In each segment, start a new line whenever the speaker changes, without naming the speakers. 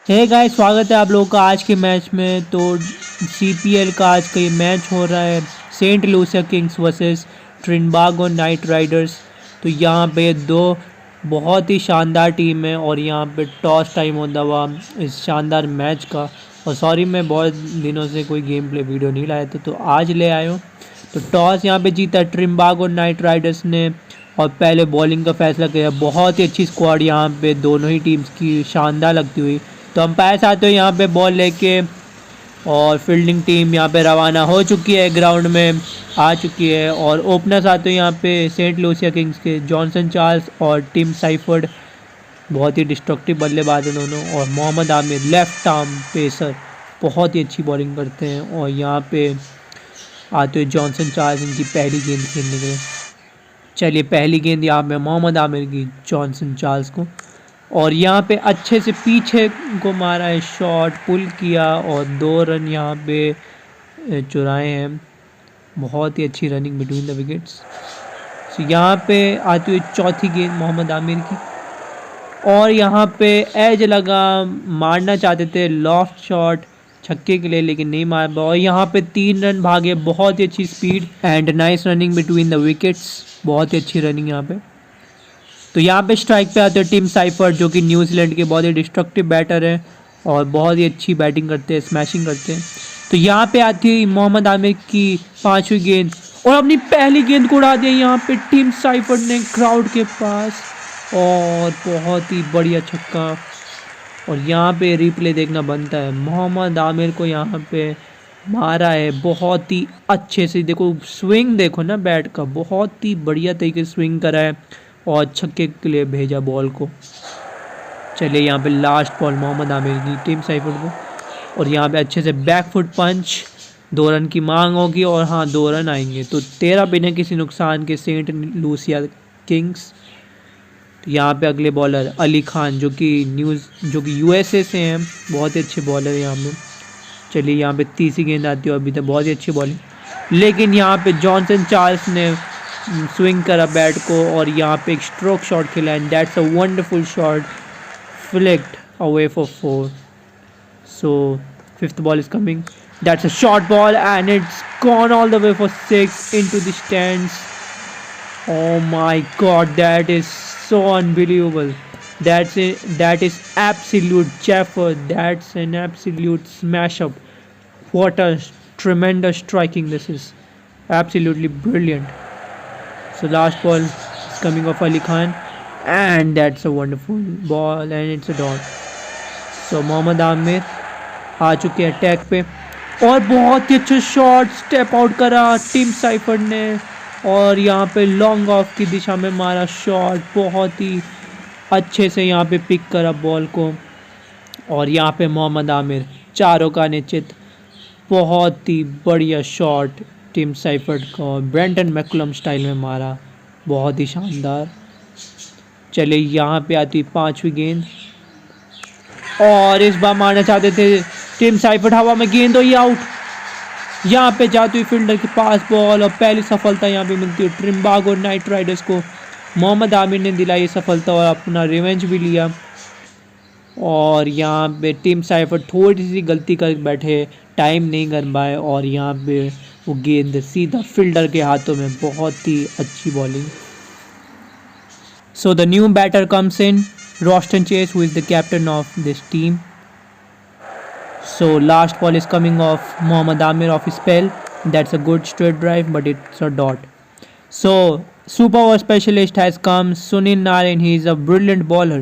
Hey guys, स्वागत है आप लोगों का आज के मैच में। तो सीपीएल का आज का ये मैच हो रहा है Saint Lucia Kings versus Trinbago Knight Riders. तो यहाँ पे दो बहुत ही शानदार टीम है और यहाँ पे टॉस टाइम होता हुआ इस शानदार मैच का। और सॉरी, मैं बहुत दिनों से कोई गेम प्ले वीडियो नहीं लाया था, तो आज ले आया हूँ। तो टॉस यहाँ पे जीता ट्रिनबागो नाइट राइडर्स ने और पहले बॉलिंग का फैसला किया। बहुत ही अच्छी स्क्वाड यहाँ पे दोनों ही टीम्स की शानदार लगती हुई। तो अंपायर साथ हो यहाँ पे बॉल लेके और फील्डिंग टीम यहाँ पे रवाना हो चुकी है, ग्राउंड में आ चुकी है। और ओपनर साथ हो यहाँ पे सेंट लूसिया किंग्स के जॉनसन चार्ल्स और टिम साइफर्ड, बहुत ही डिस्ट्रक्टिव बल्लेबाज हैं दोनों। और Mohammad Amir left arm pacer, बहुत ही अच्छी बॉलिंग करते हैं। और यहाँ पे आते हुए जॉनसन चार्ल्स इनकी पहली गेंद खेलने के लिए। चलिए, पहली गेंद यहाँ पे मोहम्मद आमिर की जॉनसन चार्ल्स को, और यहाँ पे अच्छे से पीछे को मारा है, शॉट पुल किया और 2 रन यहाँ पे चुराए हैं। बहुत ही अच्छी रनिंग बिटवीन द विकेट्स। तो यहाँ पे आती हुई चौथी गेंद मोहम्मद आमिर की, और यहाँ पे एज लगा, मारना चाहते थे लॉफ्ट शॉट छक्के के लिए, लेकिन नहीं मार पाया। और यहाँ पे 3 रन भागे, बहुत ही अच्छी speed and nice running between the wickets, बहुत ही अच्छी रनिंग यहाँ पे। तो यहाँ पे स्ट्राइक पे आते हैं टीम साइफर्ड, जो कि न्यूजीलैंड के बहुत ही डिस्ट्रक्टिव बैटर हैं और बहुत ही अच्छी बैटिंग करते हैं, स्मैशिंग करते हैं। तो यहाँ पे आती है मोहम्मद आमिर की 5वीं गेंद, और अपनी पहली गेंद को उड़ा दिया यहाँ पे टीम साइफर्ड ने क्राउड के पास, और बहुत ही बढ़िया छक्का। और यहाँ पे रिप्ले देखना बनता है, मोहम्मद आमिर को यहाँ पे मारा है बहुत ही अच्छे से। देखो स्विंग, देखो ना बैट का, बहुत ही बढ़िया तरीके से स्विंग करा है और छक्के के लिए भेजा बॉल को। चलिए, यहाँ पे लास्ट बॉल मोहम्मद आमिर की टीम साइफर्ड को, और यहाँ पे अच्छे से बैक फुट पंच, 2 रन की मांग होगी और हाँ 2 रन आएंगे। तो 13 बिना किसी नुकसान के सेंट लूसिया किंग्स। तो यहाँ पे अगले बॉलर अली खान, जो कि यूएसए से हैं, बहुत ही अच्छे बॉलर हैं यहाँ पे। चलिए, यहाँ पे तीसरी गेंद आती है, अभी तक बहुत ही अच्छी बॉलिंग, लेकिन यहाँ पे जॉनसन चार्ल्स ने स्विंग करा बैट को और यहाँ पे एक स्ट्रोक शॉट खेला, and that's a wonderful shot, flicked away for 4। So fifth ball is coming, that's a short ball and it's gone all the way for 6 into the stands. Oh my God, that is so unbelievable. That is absolute jaffer. That's an absolute smash up. What a tremendous striking this is. Absolutely brilliant. So last ball is coming off Ali Khan, and that's a wonderful ball and it's a dot. So Mohammad Aamir आ चुके हैं attack पे, और बहुत ही अच्छा shot step out करा Tim Seifert ने, और यहाँ पे लॉन्ग ऑफ की दिशा में मारा शॉट, बहुत ही अच्छे से यहाँ पे पिक करा बॉल को। और यहाँ पे मोहम्मद आमिर चारों का निश्चित, बहुत ही बढ़िया शॉट टीम साइफर्ड को ब्रेंटन मैकुलम स्टाइल में मारा, बहुत ही शानदार। चलिए, यहाँ पे आती 5वीं गेंद, और इस बार मारना चाहते थे टीम साइफर्ड, हवा में गेंद हुई आउट। यहाँ पे जाती हुई फील्डर के पास बॉल, और पहली सफलता यहाँ पे मिलती है ट्रिनबागो नाइट राइडर्स को। मोहम्मद आमिर ने दिलाई सफलता और अपना रिवेंज भी लिया। और यहाँ पे टीम साइफर्ड थोड़ी सी गलती कर बैठे, टाइम नहीं कर पाए, और यहाँ पे वो गेंद सीधा फील्डर के हाथों में, बहुत ही अच्छी bowling. So the new batter comes in, Roston Chase, who is the captain of this team. So last ball is coming off Mohammad Amir off his spell. That's a good straight drive, but it's a dot. So super over specialist has come, Sunil Narine. He is a brilliant bowler.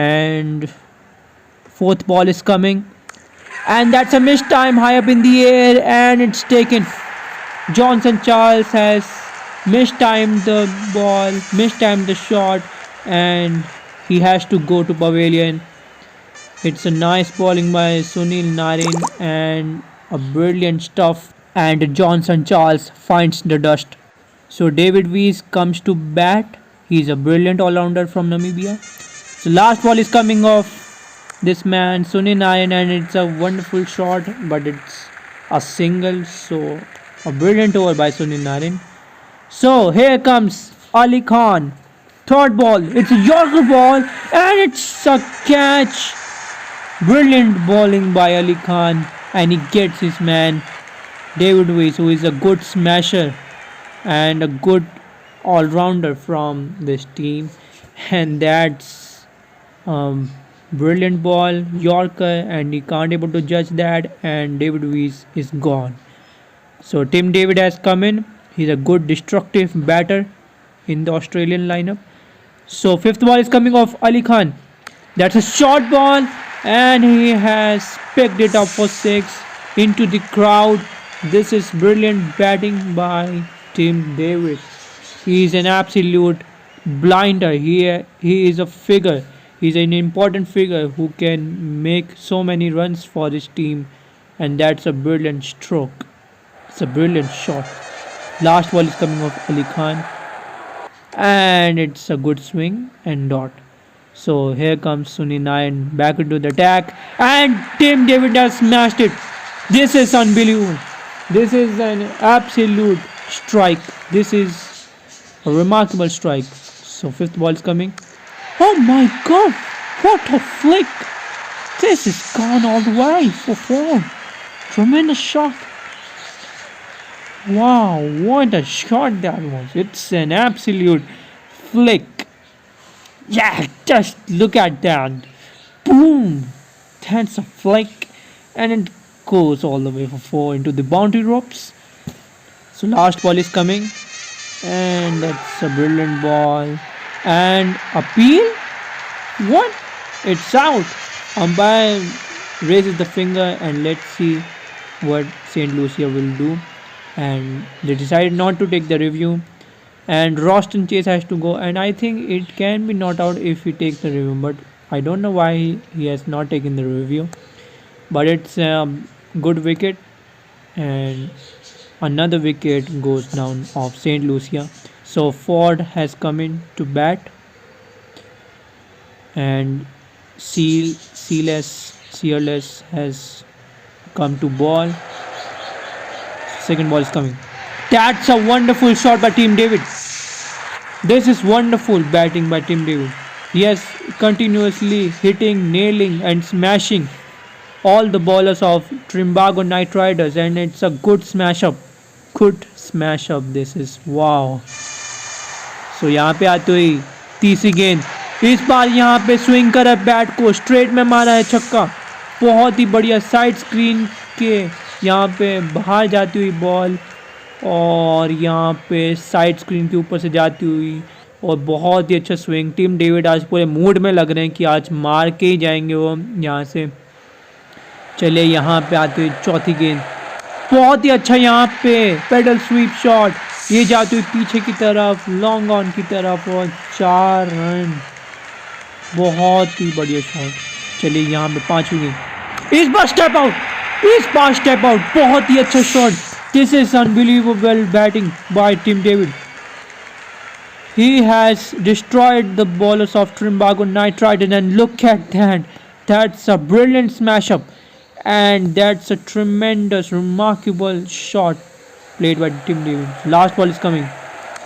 And fourth ball is coming, and that's a missed time high up in the air, and it's taken. Johnson Charles has mistimed the ball, mistimed the shot, and he has to go to pavilion. It's a nice bowling by Sunil Narine and a brilliant stuff, and Johnson Charles finds the dust. So David Weiss comes to bat. He's a brilliant all-rounder from Namibia. So last ball is coming off this man Sunil Narine, and it's a wonderful shot, but it's a single. So a brilliant over by Sunil Narine. So here comes Ali Khan. Third ball, it's a Yorker ball, and it's a catch. Brilliant bowling by Ali Khan, and he gets his man David Weiss, who is a good smasher and a good all-rounder from this team, and that's um, brilliant ball Yorker, and he can't able to judge that, and David Weiss is gone. So Tim David has come in. He's a good destructive batter in the Australian lineup. So fifth ball is coming off Ali Khan. That's a short ball, and he has picked it up for six into the crowd. This is brilliant batting by Tim David. He is an absolute blinder. He is a figure. He's an important figure who can make so many runs for his team, and that's a brilliant stroke. It's a brilliant shot. Last ball is coming off Ali Khan, and it's a good swing and dot. So here comes Sunil Nayan back into the attack, and Tim David has smashed it. This is unbelievable. This is an absolute strike. This is a remarkable strike. So fifth ball is coming. Oh my God! What a flick! This is gone all the way for four. Tremendous shot. Wow, what a shot that was. It's an absolute flick. Yeah, just look at that. Boom. That's a flick. And it goes all the way for four into the boundary ropes. So last ball is coming. And that's a brilliant ball. And appeal? What? It's out. Umpire raises the finger, and let's see what St. Lucia will do. And they decided not to take the review, and Roston Chase has to go, and I think it can be not out if he takes the review, but I don't know why he has not taken the review. But it's a good wicket, and another wicket goes down of St. Lucia. So Ford has come in to bat, and Searless has come to ball. Second ball is coming. That's a wonderful shot by Tim David. This is wonderful batting by Tim David. He has continuously hitting, nailing and smashing all the bowlers of Trinbago Knight Riders, and it's a good smash up. Good smash up. This is wow. So यहाँ पे आते हुई तीसरी गेंद, इस बार यहाँ पे swing करा बैट को, स्ट्रेट में मारा है छक्का. बहुत ही बढ़िया साइड स्क्रीन के यहाँ पे बाहर जाती हुई बॉल, और यहाँ पे साइड स्क्रीन के ऊपर से जाती हुई, और बहुत ही अच्छा स्विंग. टीम डेविड आज पूरे मूड में लग रहे हैं कि आज मार के ही जाएंगे वो यहाँ से. चलिए यहाँ पे आती हुई चौथी गेंद, बहुत ही अच्छा यहाँ पे पेडल स्वीप शॉट, ये जाती हुई पीछे की तरफ, लॉन्ग ऑन की तरफ, और 4 रन. बहुत ही बढ़िया शॉट. चलिए यहाँ पे पांचवी गेंद, इस बार स्टेप आउट, बहुत ही अच्छा shot. This is unbelievable batting bye team David. He has destroyed the bowlers of Trinbago Knight Riders, and look at that. That's a brilliant smash up, and that's a tremendous, remarkable shot played by Tim David. Last ball is coming.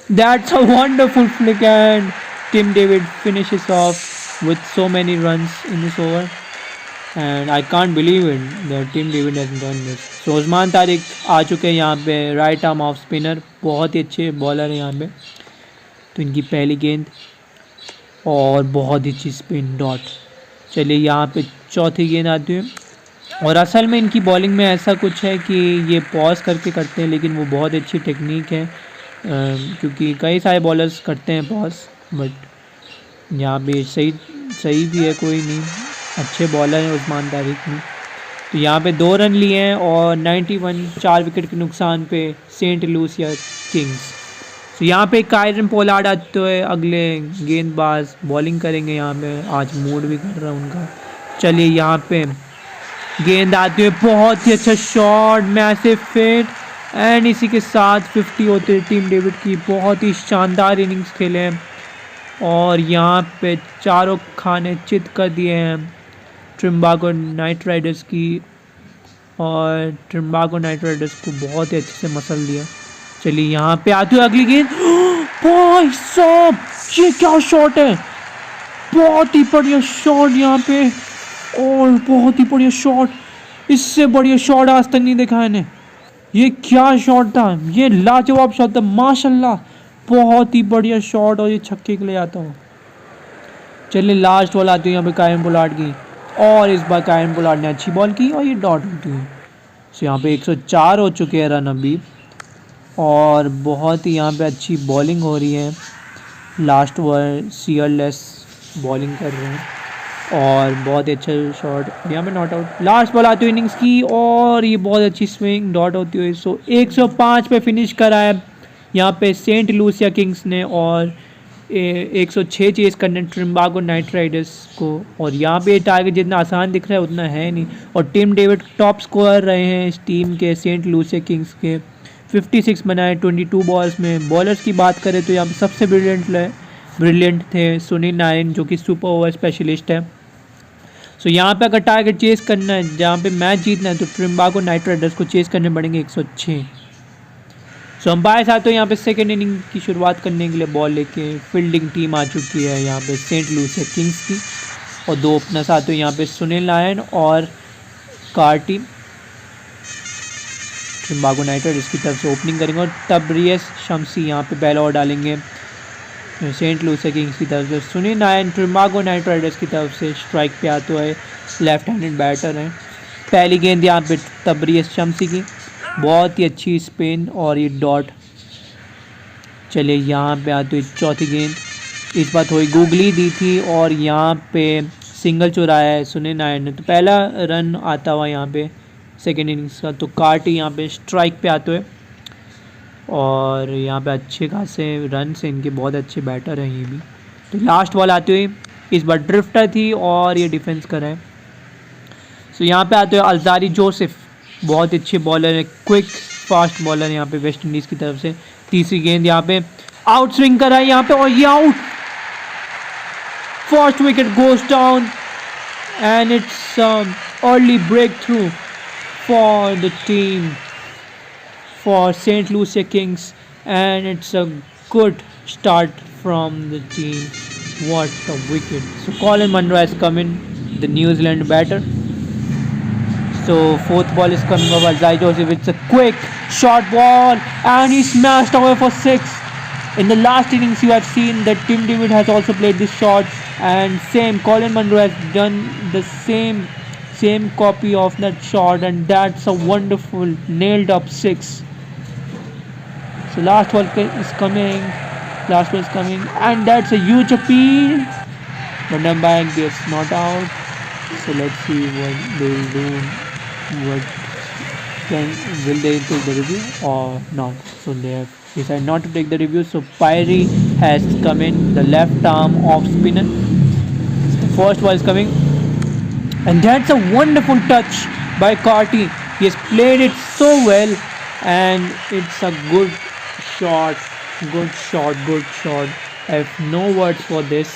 That's a wonderful flick, and Tim David finishes off with so many runs in this over. And I can't believe it that Tim David has done this. So Usman Tariq आ चुके हैं यहाँ पे, right arm off spinner, बहुत ही अच्छे bowler हैं यहाँ पे. तो इनकी पहली गेंद, और बहुत ही अच्छी स्पिन डॉट. चलिए यहाँ पे चौथी गेंद आती है, और असल में इनकी बॉलिंग में ऐसा कुछ है कि ये पॉज करके करते हैं, लेकिन वो बहुत अच्छी टेक्निक है, क्योंकि कई सारे बॉलर्स करते हैं पॉज, बट यहाँ पे सही भी है. कोई नहीं, अच्छे बॉलर हैं उस्मान तारिक में. तो यहाँ पे 2 रन लिए हैं, और 91 4 विकेट के नुकसान पे सेंट लूसिया किंग्स. तो यहाँ पे कायरन पोलार्ड आते हुए अगले गेंदबाज बॉलिंग करेंगे. यहाँ पे आज मूड भी कर रहा है उनका. चलिए यहाँ पे गेंद आते हुए, बहुत ही अच्छा शॉट, मैसिव फेट, एंड इसी के साथ 50 होते टीम डेविड की. बहुत ही शानदार इनिंग्स खेले हैं, और यहाँ पे चारों खाने चित कर दिए हैं ट्रिम्बागो नाइट राइडर्स की, और ट्रिम्बागो नाइट राइडर्स को बहुत ही अच्छे से मसल दिया. चलिए यहाँ पे आती हुई अगली गेंद, भाई साहब ये क्या शॉट है, बहुत ही बढ़िया शॉट यहाँ पे. और बहुत ही बढ़िया शॉट, इससे बढ़िया शॉट आज तक नहीं देखा मैंने। ये क्या शॉट था, ये लाजवाब शॉट था माशाल्लाह, बहुत ही बढ़िया शॉट, और ये छक्के के लिए आता हूँ। चलिए लास्ट बॉल आती है यहाँ पे कायम पोलार्ड की, और इस बार कायम पोलार्ड ने अच्छी बॉल की और ये डॉट होती है। तो यहाँ पे 104 हो चुके हैं रन अभी, और बहुत ही यहाँ पे अच्छी बॉलिंग हो रही है। लास्ट ओवर सीयरलेस बॉलिंग कर रहे हैं और बहुत ही अच्छा शॉट यहाँ पे नॉट आउट। लास्ट बॉल आती हुई इनिंग्स की, और ये बहुत अच्छी स्विंग डॉट होती हुई। 105 पे फिनिश करा है यहाँ पे सेंट लूसिया किंग्स ने, और 106 चेस करने ट्रिम्बागो नाइट राइडर्स को। और यहाँ पे टारगेट जितना आसान दिख रहा है उतना है नहीं, और टिम डेविड टॉप स्कोर रहे हैं इस टीम के, सेंट लूसिया किंग्स के। 56 बनाए 22 बॉल्स में। बॉलर्स की बात करें तो यहाँ पे सबसे ब्रिलियंट थे सुनील नारायण, जो कि सुपर ओवर स्पेशलिस्ट है। सो यहाँ पे अगर टारगेट चेस करना है, जहाँ पे मैच जीतना है, तो ट्रिम्बागो नाइट राइडर्स को चेस करने पड़ेंगे 106। सो अंपायर साहब तो यहाँ पे सेकेंड इनिंग की शुरुआत करने के लिए बॉल लेके फील्डिंग टीम आ चुकी है यहाँ पे सेंट लूसिया किंग्स की, और दो ओपनर्स आते हैं यहाँ पे सुनील नारायण और कार्टी। ट्रिम्बागो नाइट राइडर्स की तरफ से ओपनिंग करेंगे, और तबरियस शमसी यहाँ पे पहला ओवर डालेंगे सेंट लूसिया किंग्स की तरफ से। सुनील नारायण ट्रिम्बागो नाइट राइडर्स की तरफ से स्ट्राइक पे आते हुए लेफ्ट हैंडेड बैटर हैं। पहली गेंद यहाँ पे तबरियस शमसी की, बहुत ही अच्छी स्पिन और ये डॉट। चलिए यहाँ पे आते हुए चौथी गेंद, इस बार थोड़ी गूगली दी थी और यहाँ पे सिंगल चुराया है सुनील नारायण ने, तो पहला रन आता हुआ यहाँ पे सेकेंड इनिंग्स का। तो कार्टी यहाँ पे स्ट्राइक पे आते हुए, और यहाँ पे अच्छे खासे रन से, इनके बहुत अच्छे बैटर हैं ये भी। तो लास्ट बॉल आते हुए इस बार ड्रिफ्टर थी और ये डिफेंस करा है। सो यहाँ पे आते हुए अल्जारी जोसेफ, बहुत अच्छे बॉलर है, क्विक फास्ट बॉलर यहाँ पे वेस्ट इंडीज़ की तरफ से। तीसरी गेंद यहाँ पे आउट स्विंग करा है यहाँ पे, और ये out. First wicket goes down and it's early breakthrough for the team, for St. Lucia Kings, and it's a good start from the team. What a wicket. So Colin Munro has come in, the New Zealand batter. So fourth ball is coming over Zai Joseph. It's a quick short ball and he smashed away for 6. In the last innings you have seen that Tim David has also played this shot, and same Colin Munro has done the same copy of that shot, and that's a wonderful nailed up 6. So last ball is coming, and that's a huge appeal, but umpire gives not out. So let's see what they will do. Will they take the review or not? So they have decided not to take the review. So Pyrie has come in, the left arm off spinner. The first ball is coming, and that's a wonderful touch by Carty. He has played it so well, and it's a good shot. I have no words for this,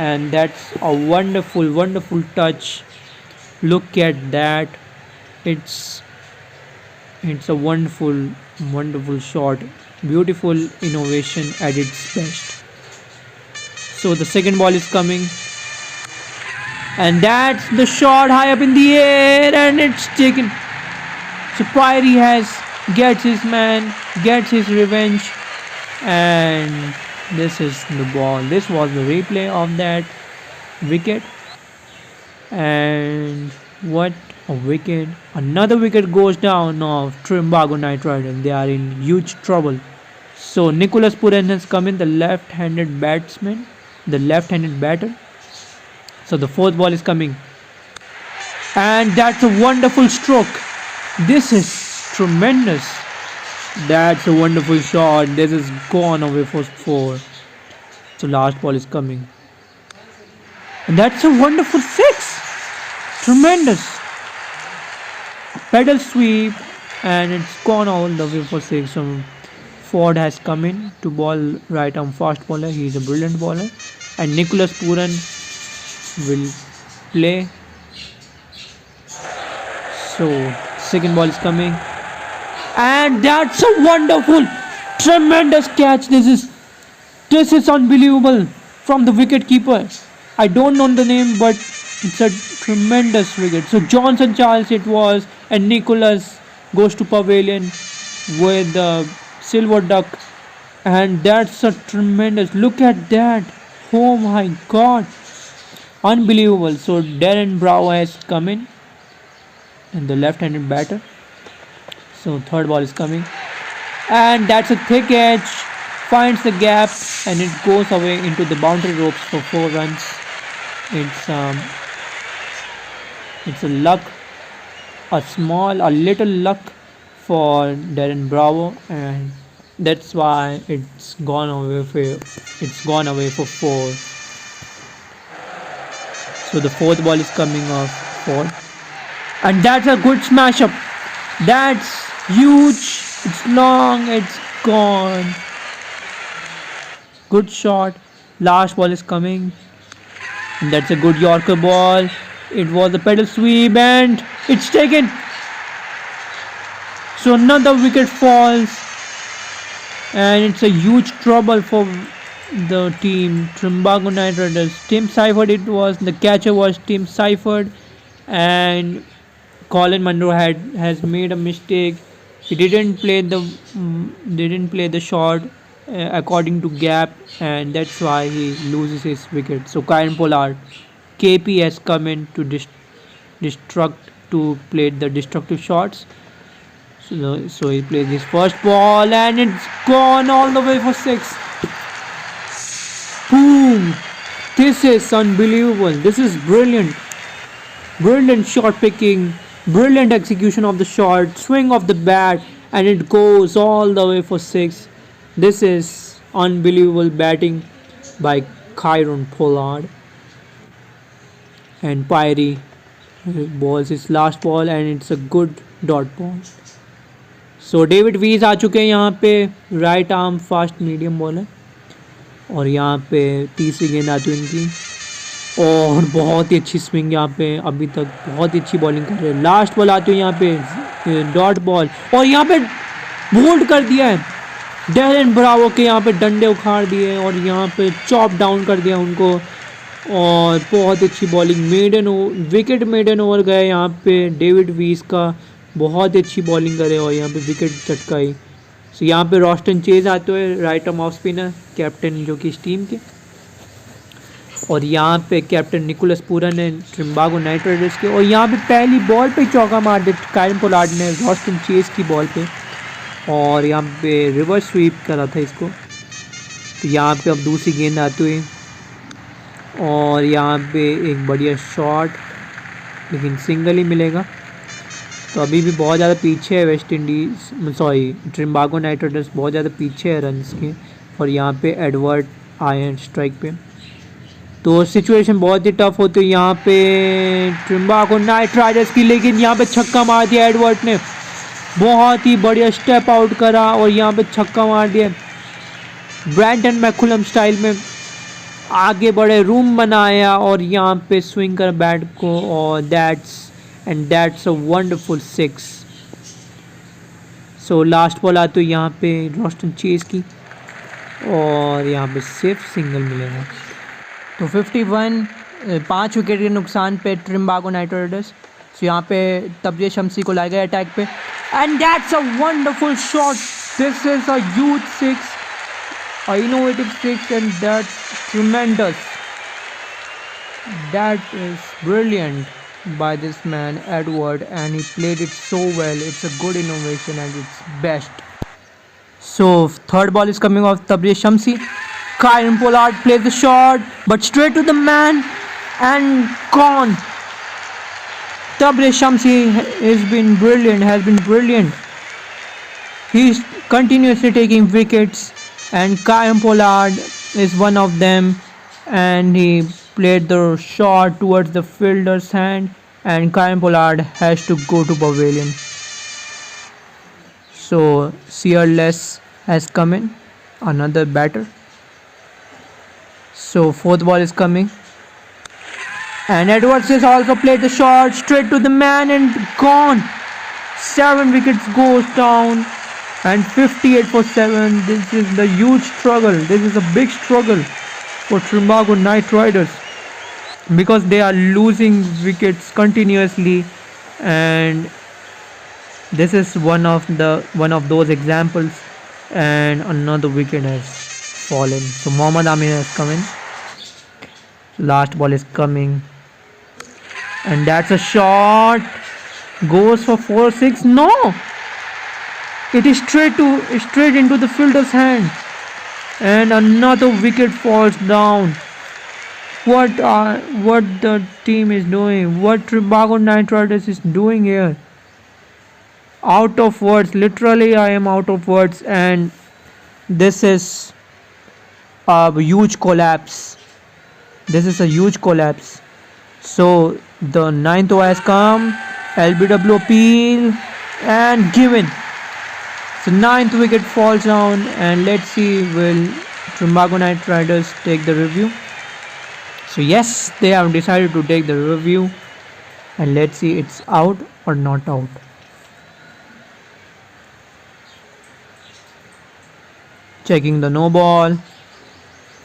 and that's a wonderful touch. Look at that. It's a wonderful shot. Beautiful innovation at its best. So the second ball is coming, and that's the shot high up in the air, and it's taken. So Pyrie gets his man, gets his revenge, and this is the ball. This was the replay of that wicket, and what a wicket. Another wicket goes down of Trimbago Knight Riders. They are in huge trouble. So Nicholas Pooran has come in, the left-handed batsman, the left-handed batter. So the fourth ball is coming, and that's a wonderful stroke. This is tremendous. That's a wonderful shot. This is gone away for 4. So last ball is coming, and that's a wonderful 6. Tremendous pedal sweep, and it's gone all the way for 6. So Ford has come in to ball right arm fast bowler. He is a brilliant bowler, and Nicholas Pooran will play. So second ball is coming, and that's a wonderful, tremendous catch. This is unbelievable from the wicket keeper. I don't know the name, but It's a tremendous wicket. So Johnson Charles it was, and Nicholas goes to pavilion with the silver duck, and that's a tremendous. Look at that! Oh my God! Unbelievable. So Darren Bravo has come in, and the left-handed batter. So third ball is coming, and that's a thick edge. Finds the gap, and it goes away into the boundary ropes for 4 runs. It's um, it's a little luck for Darren Bravo, and that's why it's gone away for four. So the fourth ball is coming off four, and that's a good smash up. That's huge. It's long. It's gone. Good shot. Last ball is coming. And that's a good Yorker ball. It was a pedal sweep and it's taken. So another wicket falls, and it's a huge trouble for the team Trimbago Knight Riders. Tim Seifert it was, the catcher was Tim Seifert, and Colin Munro has made a mistake. He didn't play the shot according to gap, and that's why he loses his wicket. So Kieran Pollard, KP has come in to destruct to play the destructive shots. So he plays his first ball and it's gone all the way for six. Boom! This is unbelievable. This is brilliant. Brilliant shot picking, brilliant execution of the shot, swing of the bat, and it goes all the way for six. This is unbelievable batting by Kieran Pollard. And Pyrie balls his last ball and it's a good dot ball. So David वीज आ चुके हैं यहाँ पे, right arm fast medium bowler, और यहाँ पे तीसरी गेंद आती है इनकी, और बहुत ही अच्छी स्विंग यहाँ पे, अभी तक बहुत ही अच्छी बॉलिंग कर रहे हैं. लास्ट बॉल आती है यहाँ पे डॉट बॉल, और यहाँ पे बोल्ड कर दिया है डैरेन ब्रावो के, यहाँ पे डंडे उखाड़ दिए और यहाँ पे चॉप डाउन कर दिया उनको, और बहुत अच्छी बॉलिंग. विकेट मेडन ओवर गए यहाँ पे डेविड वीज का, बहुत अच्छी बॉलिंग करे और यहाँ पे विकेट चटकाई. सो यहाँ पे रॉस्टन चेज आते हुए right arm off spinner, captain जो कि इस टीम के, और यहाँ पे कैप्टन निकोलस पूरन है ट्रिम्बागो नाइट राइडर्स के, और यहाँ पे पहली बॉल पे चौका मार दिया कायरन पोलार्ड ने रॉस्टन चेज की बॉल पे, और यहाँ पे रिवर्स स्वीप करा था इसको. तो यहाँ पे अब दूसरी गेंद आती हुई, और यहाँ पे एक बढ़िया शॉट, लेकिन सिंगल ही मिलेगा. तो अभी भी बहुत ज़्यादा पीछे है ट्रिम्बागो नाइट राइडर्स बहुत ज़्यादा पीछे है रन्स के, और यहाँ पे एडवर्ड आए हैं स्ट्राइक पे. तो सिचुएशन बहुत ही टफ होती है यहाँ पे ट्रिम्बागो नाइट राइडर्स की, लेकिन यहाँ पे छक्का मार दिया एडवर्ड ने, बहुत ही बढ़िया स्टेप आउट करा और यहाँ पे छक्का मार दिया. ब्रैंटन मैकुलम स्टाइल में आगे बढ़े, रूम बनाया और यहाँ पे स्विंग कर बैट को, और that's a wonderful six. So last ball आती है यहाँ पे रॉस्टन चेज की, और यहाँ पे सिर्फ सिंगल मिलेगा. तो 51 5 विकेट के नुकसान पे ट्रिम्बागो नाइट राइडर्स. सो यहाँ पे तबरेज शम्सी को लाया गया अटैक पे, and that's a wonderful shot. This is a huge six, a innovative six, and that's tremendous. That is brilliant by this man Edward, and he played it so well. It's a good innovation and it's best. So third ball is coming off Tabriz Shamsi. Kieran Pollard plays the shot, but straight to the man and gone. Tabriz Shamsi has been brilliant. He's continuously taking wickets, and Kieran Pollard is one of them, and he played the shot towards the fielder's hand, and Kieran Pollard has to go to pavilion. So Searless has come in, another batter. So fourth ball is coming, and Edwards has also played the shot straight to the man and gone. 7 wickets goes down, and 58 for 7. This is the huge struggle. This is a big struggle for Trimbago Knight Riders. because they are losing wickets continuously, and this is one of those examples. And another wicket has fallen. So Mohammad Amir has come in. Last ball is coming, and that's a shot. Goes for 4-6. No, it is straight into the fielder's hand, and another wicket falls down. What the team is doing? What Trinbago Knight Riders is doing here? Out of words. Literally, I am out of words, and this is a huge collapse. This is a huge collapse. So the ninth over has come. LBW appeal and given. So ninth wicket falls down, and let's see, will Trinbago Knight Riders take the review? So yes, they have decided to take the review, and let's see it's out or not out. Checking the no ball,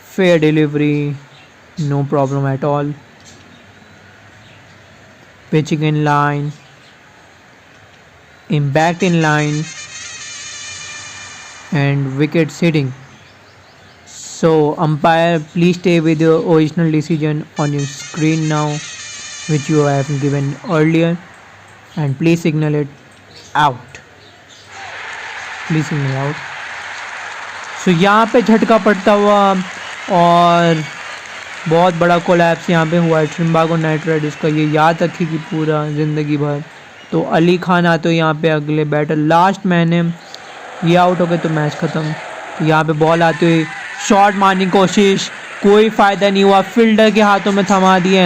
fair delivery, no problem at all. Pitching in line, impact in line, and wicket sitting. So umpire, please stay with your original decision on your screen now, which you have given earlier, and please signal it out. Please signal out. So यहाँ पे झटका पड़ता हुआ और बहुत बड़ा collapse यहाँ पे हुआ है ट्रिम्बागो नाइट राइडर्स का, ये याद रखेगी पूरा ज़िंदगी भर। तो अली खान आते हो यहाँ पे अगले बैटर, लास्ट मैन है, ये आउट हो गए तो मैच ख़त्म। तो यहाँ पे बॉल आते हुए शॉट मारने की कोशिश, कोई फ़ायदा नहीं हुआ, फील्डर के हाथों में थमा दिए,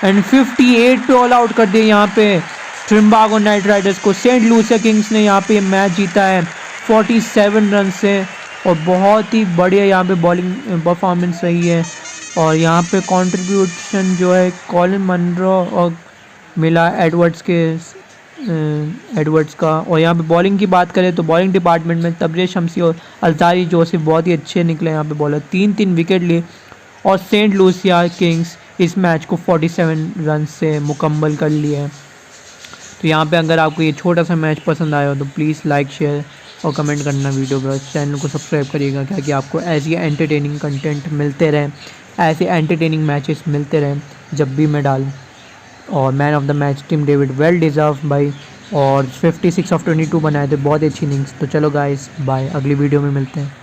एंड 58 पे ऑल आउट कर दिए यहाँ पे ट्रिम्बागो नाइट राइडर्स को। सेंट लूसिया किंग्स ने यहाँ पे मैच जीता है 47 रन से, और बहुत ही बढ़िया यहाँ पे बॉलिंग परफॉर्मेंस रही है। और यहाँ पे कंट्रीब्यूशन जो है कॉलिन मनरो और मिला एडवर्ड्स का। और यहाँ पे बॉलिंग की बात करें तो बॉलिंग डिपार्टमेंट में तबरेज़ शम्सी और अल्तारी जोसेफ बहुत ही अच्छे निकले यहाँ पे बॉलर, 3-3 विकेट लिए, और सेंट लूसिया किंग्स इस मैच को 47 रन से मुकम्मल कर लिया है। तो यहाँ पे अगर आपको ये छोटा सा मैच पसंद आया हो तो प्लीज़ लाइक, शेयर और कमेंट करना वीडियो पर। चैनल को सब्सक्राइब करिएगा ताकि आपको ऐसी एंटरटेनिंग कंटेंट मिलते रहे, ऐसे एंटरटेनिंग मैचेस मिलते रहें जब भी मैं डालूँ। और man of the match Tim David, well deserve भाई, और 56 ऑफ 22 बनाए थे, बहुत अच्छी इनिंग्स। तो चलो गाइस बाय, अगली वीडियो में मिलते हैं।